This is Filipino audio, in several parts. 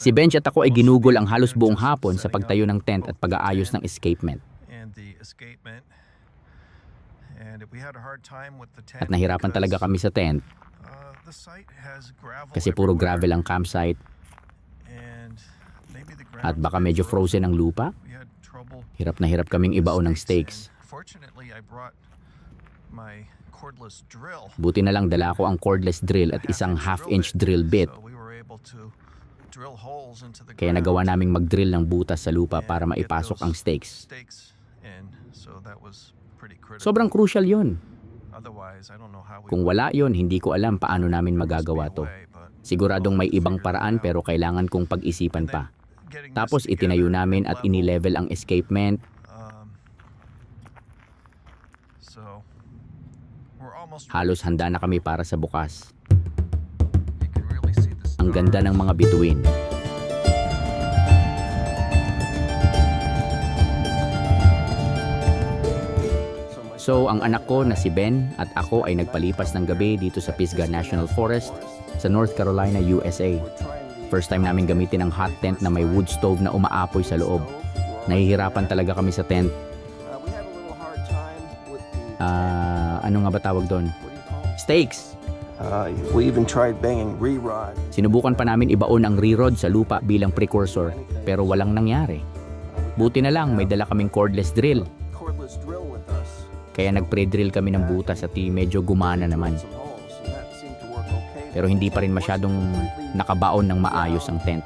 Si Benj at ako ay ginugol ang halos buong hapon sa pagtayo ng tent at pag-aayos ng escapement. At nahirapan talaga kami sa tent kasi puro gravel ang campsite at baka medyo frozen ang lupa. Hirap na hirap kaming ibaon ng stakes. Buti na lang dala ko ang cordless drill at isang half-inch drill bit. Kaya nagawa naming mag-drill ng butas sa lupa para maipasok ang stakes. Sobrang crucial yun. Kung wala yun, hindi ko alam paano namin magagawa to. Siguradong may ibang paraan pero kailangan kong pag-isipan pa. Tapos itinayo namin at inilevel ang escapement. Halos handa na kami para sa bukas. Ang ganda ng mga bituin. So, ang anak ko na si Ben at ako ay nagpalipas ng gabi dito sa Pisgah National Forest sa North Carolina, USA. First time namin gamitin ang hot tent na may wood stove na umaapoy sa loob. Nahihirapan talaga kami sa tent. Ano nga ba tawag doon? Stakes! We even tried banging re-rod. Sinubukan pa namin ibaon ang re-rod sa lupa bilang precursor pero walang nangyari. Buti na lang may dala kaming cordless drill. Kaya nag-pre-drill kami ng butas at medyo gumana naman. Pero hindi pa rin masyadong nakabaon ng maayos ang tent.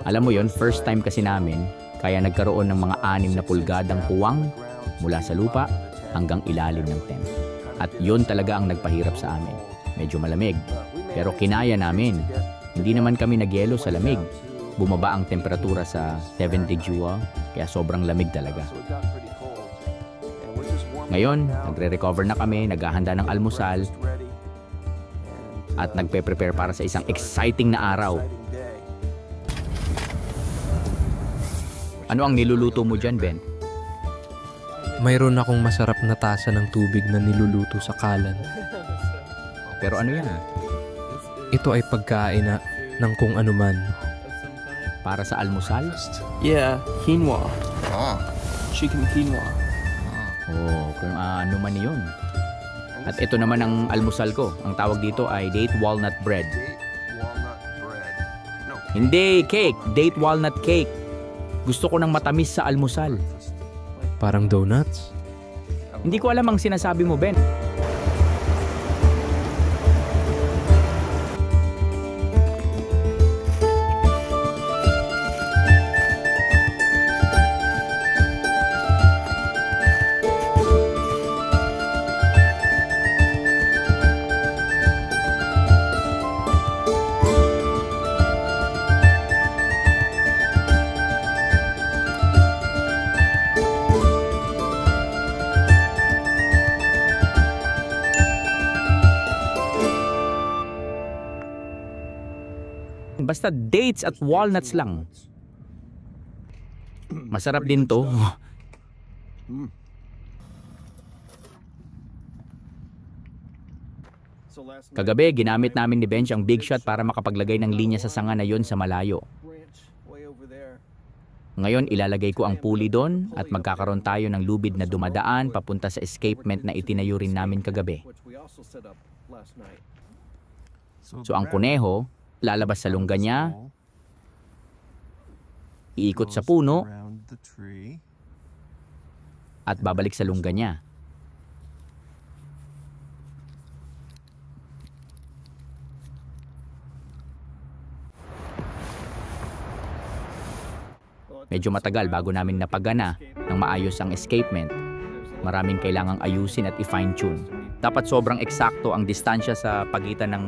Alam mo yon, first time kasi namin, kaya nagkaroon ng mga 6 na pulgadang puwang mula sa lupa hanggang ilalim ng tent. At yon talaga ang nagpahirap sa amin. Medyo malamig, pero kinaya namin. Hindi naman kami nagyelo sa lamig. Bumaba ang temperatura sa 70 joule, kaya sobrang lamig talaga. Ngayon, nagre-recover na kami, naghahanda ng almusal, at nagpe-prepare para sa isang exciting na araw. Ano ang niluluto mo dyan, Ben? Mayroon akong masarap na tasa ng tubig na niluluto sa kalan. Pero ano yan? Ito ay pagkain na ng kung anuman. Para sa almusal? Yeah, quinoa. Chicken quinoa. Oh, kung ano man yun. At ito naman ang almusal ko. Ang tawag dito ay date walnut bread. Hindi, cake. Date walnut cake. Gusto ko ng matamis sa almusal. Parang donuts? Hindi ko alam ang sinasabi mo, Ben. Basta dates at walnuts lang. Masarap din to. Kagabi, ginamit namin ni Benj ang big shot para makapaglagay ng linya sa sanga na yon sa malayo. Ngayon, ilalagay ko ang pulley doon at magkakaroon tayo ng lubid na dumadaan papunta sa escapement na itinayo rin namin kagabi. So ang kuneho, lalabas sa lungga niya, iikot sa puno, at babalik sa lungga niya. Medyo matagal bago namin napagana ng maayos ang escapement. Maraming kailangang ayusin at i-fine-tune. Dapat sobrang eksakto ang distansya sa pagitan ng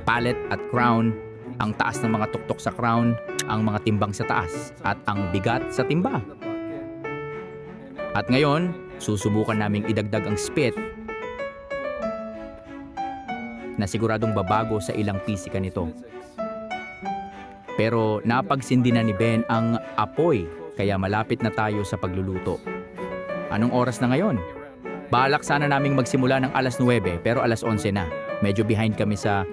pallet at crown, ang taas ng mga tuktok sa crown, ang mga timbang sa taas, at ang bigat sa timba. At ngayon, susubukan naming idagdag ang spit na siguradong babago sa ilang pisika nito. Pero napagsindi na ni Ben ang apoy, kaya malapit na tayo sa pagluluto. Anong oras na ngayon? Balak sana naming magsimula ng alas 9, pero alas 11 na. Medyo behind kami sa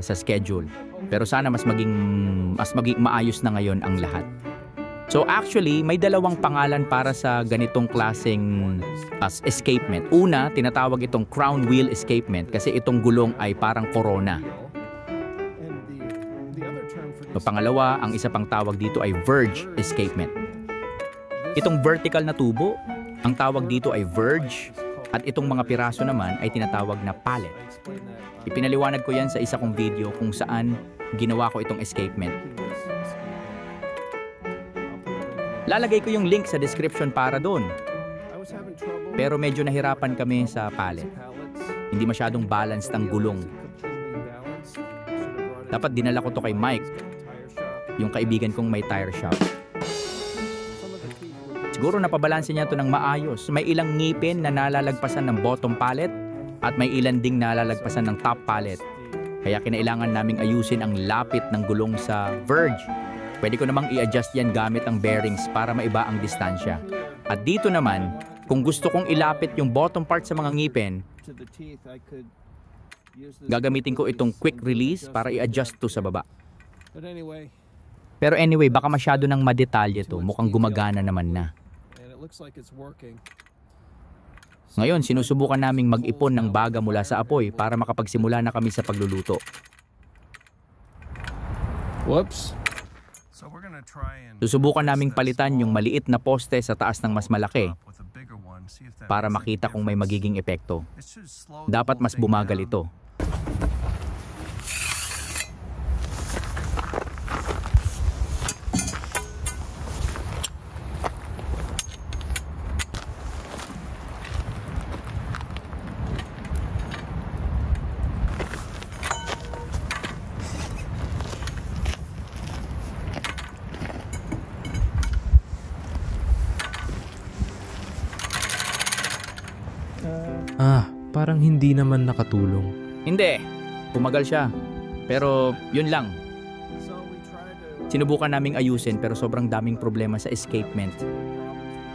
schedule. Pero sana mas maging maayos na ngayon ang lahat. So actually, may dalawang pangalan para sa ganitong klaseng escapement. Una, tinatawag itong crown wheel escapement kasi itong gulong ay parang corona. So, pangalawa, ang isa pang tawag dito ay verge escapement. Itong vertical na tubo, ang tawag dito ay verge at itong mga piraso naman ay tinatawag na pallet. Ipinaliwanag ko yan sa isa kong video kung saan ginawa ko itong escapement. Lalagay ko yung link sa description para doon. Pero medyo nahirapan kami sa pallet. Hindi masyadong balanced ang gulong. Dapat dinala ko to kay Mike, yung kaibigan kong may tire shop. Siguro napabalansin niya to ng maayos. May ilang ngipin na nalalagpasan ng bottom pallet at may ilan ding nalalagpasan ng top pallet. Kaya kinailangan naming ayusin ang lapit ng gulong sa verge. Pwede ko namang i-adjust yan gamit ang bearings para maiba ang distansya. At dito naman, kung gusto kong ilapit yung bottom part sa mga ngipin, gagamitin ko itong quick release para i-adjust to sa baba. Pero anyway, baka masyado nang madetalye to. Mukhang gumagana naman na. Ngayon, sinusubukan naming mag-ipon ng baga mula sa apoy para makapagsimula na kami sa pagluluto. Whoops. Susubukan naming palitan yung maliit na poste sa taas ng mas malaki para makita kung may magiging epekto. Dapat mas bumagal ito. Parang hindi naman nakatulong. Hindi. Pumagal siya. Pero yun lang. Sinubukan naming ayusin pero sobrang daming problema sa escapement.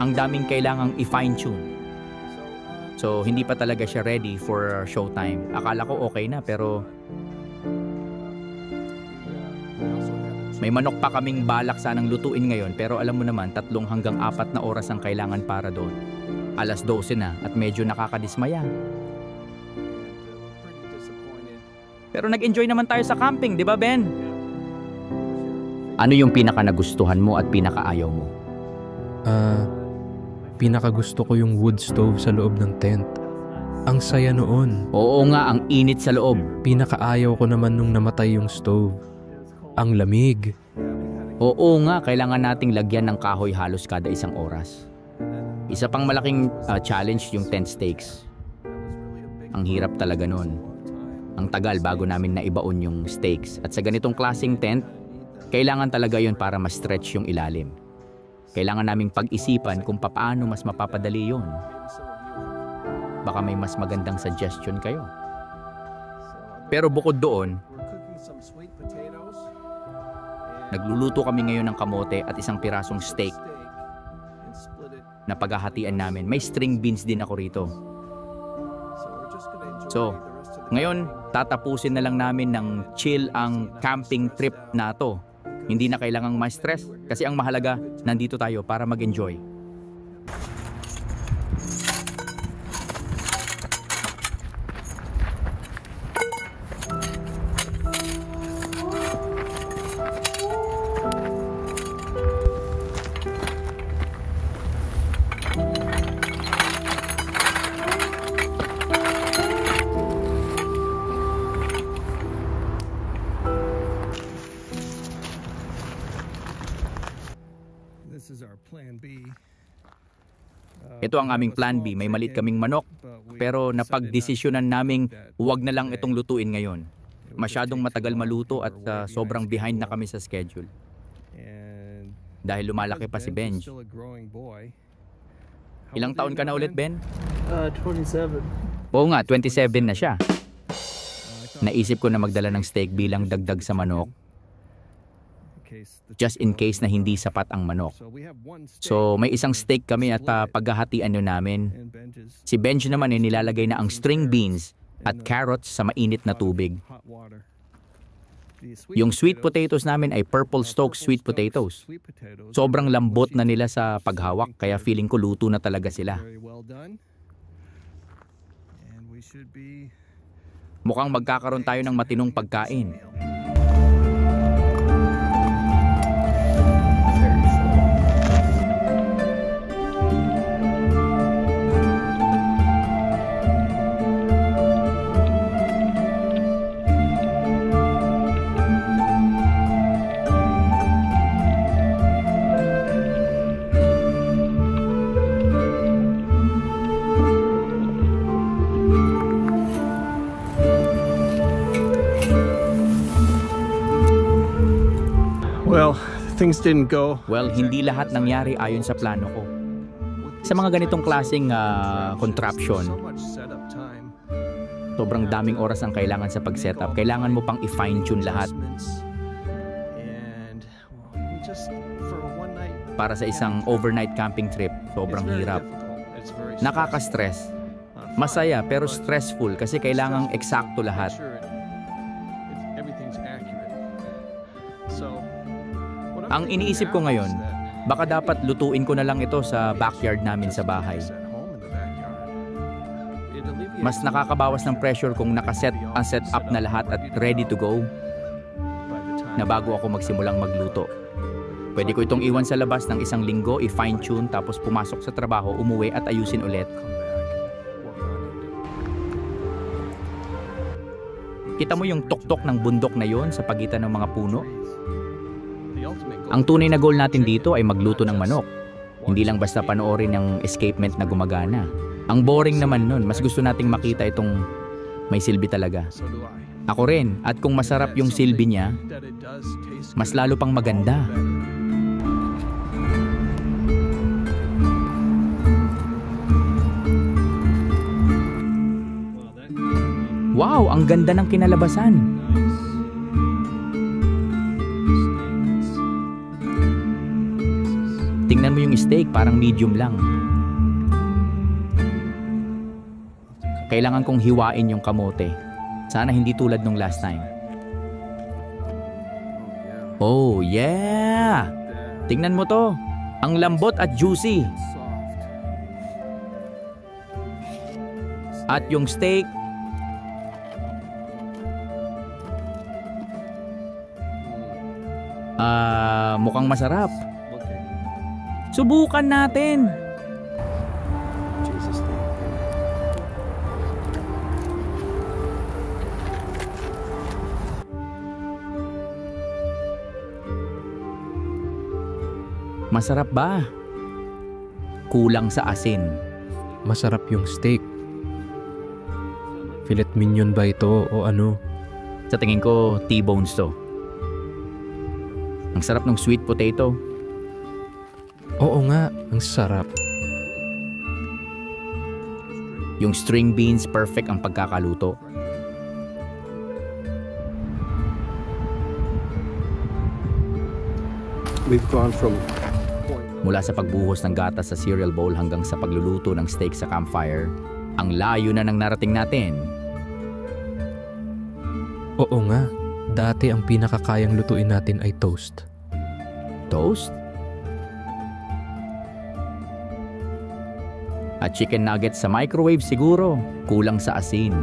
Ang daming kailangang i-fine-tune. So hindi pa talaga siya ready for showtime. Akala ko okay na pero may manok pa kaming balak sanang lutuin ngayon pero alam mo naman 3 hanggang 4 na oras ang kailangan para doon. 12:00 na at medyo nakakadismaya. Pero nag-enjoy naman tayo sa camping, di ba Ben? Ano yung pinaka-nagustuhan mo at pinaka-ayaw mo? Pinakagusto ko yung wood stove sa loob ng tent. Ang saya noon. Oo nga, ang init sa loob. Pinakaayaw ko naman nung namatay yung stove. Ang lamig. Oo nga, kailangan nating lagyan ng kahoy halos kada 1 oras. Isa pang malaking challenge yung tent stakes. Ang hirap talaga nun. Ang tagal bago namin naibaon yung stakes. At sa ganitong klaseng tent, kailangan talaga yon para ma-stretch yung ilalim. Kailangan naming pag-isipan kung paano mas mapapadali yon. Baka may mas magandang suggestion kayo. Pero bukod doon, nagluluto kami ngayon ng kamote at isang pirasong steak na paghahatian namin. May string beans din ako rito. So, ngayon, tatapusin na lang namin ng chill ang camping trip na to. Hindi na kailangang ma-stress kasi ang mahalaga, nandito tayo para mag-enjoy. Ito ang aming plan B. May maliit kaming manok, pero napagdesisyonan naming huwag na lang itong lutuin ngayon. Masyadong matagal maluto at sobrang behind na kami sa schedule. Dahil lumalaki pa si Benj. Ilang taon ka na ulit, Ben? 27. Oo nga, 27 na siya. Naisip ko na magdala ng steak bilang dagdag sa manok. Just in case na hindi sapat ang manok. So may isang steak kami at paghahatian nyo namin. Si Benj naman ay nilalagay na ang string beans at carrots sa mainit na tubig. Yung sweet potatoes namin ay purple stoked sweet potatoes. Sobrang lambot na nila sa paghawak, kaya feeling ko luto na talaga sila. Mukhang magkakaroon tayo ng matinong pagkain. Well, things didn't go. Well, hindi lahat nangyari ayon sa plano ko. Sa mga ganitong klaseng contraption, sobrang daming oras ang kailangan sa pag-setup. Kailangan mo pang i-fine-tune lahat. Para sa isang overnight camping trip, sobrang hirap. Nakaka-stress. Masaya pero stressful kasi kailangang eksakto lahat. Ang iniisip ko ngayon, baka dapat lutuin ko na lang ito sa backyard namin sa bahay. Mas nakakabawas ng pressure kung nakaset ang setup na lahat at ready to go na bago ako magsimulang magluto. Pwede ko itong iwan sa labas ng isang linggo, i-fine-tune, tapos pumasok sa trabaho, umuwi at ayusin ulit. Kita mo yung tuktok ng bundok na yon sa pagitan ng mga puno? Ang tunay na goal natin dito ay magluto ng manok. Hindi lang basta panoorin ang escapement na gumagana. Ang boring naman nun, mas gusto nating makita itong may silbi talaga. Ako rin, at kung masarap yung silbi niya, mas lalo pang maganda. Wow, ang ganda ng kinalabasan. Tingnan mo yung steak, parang medium lang. Kailangan kong hiwain yung kamote. Sana hindi tulad nung last time. Oh, yeah! Tingnan mo to. Ang lambot at juicy. At yung steak, mukhang masarap. Subukan natin. Masarap ba? Kulang sa asin. Masarap yung steak. Filet mignon ba ito o ano? Sa tingin ko, T-bones to. Ang sarap ng sweet potato. Oo nga, ang sarap. Yung string beans, perfect ang pagkakaluto. We've gone from Mula sa pagbuhos ng gatas sa cereal bowl hanggang sa pagluluto ng steak sa campfire, ang layo na ng narating natin. Oo nga, dati ang pinakakayang lutuin natin ay toast. Toast? At chicken nuggets sa microwave siguro, kulang sa asin.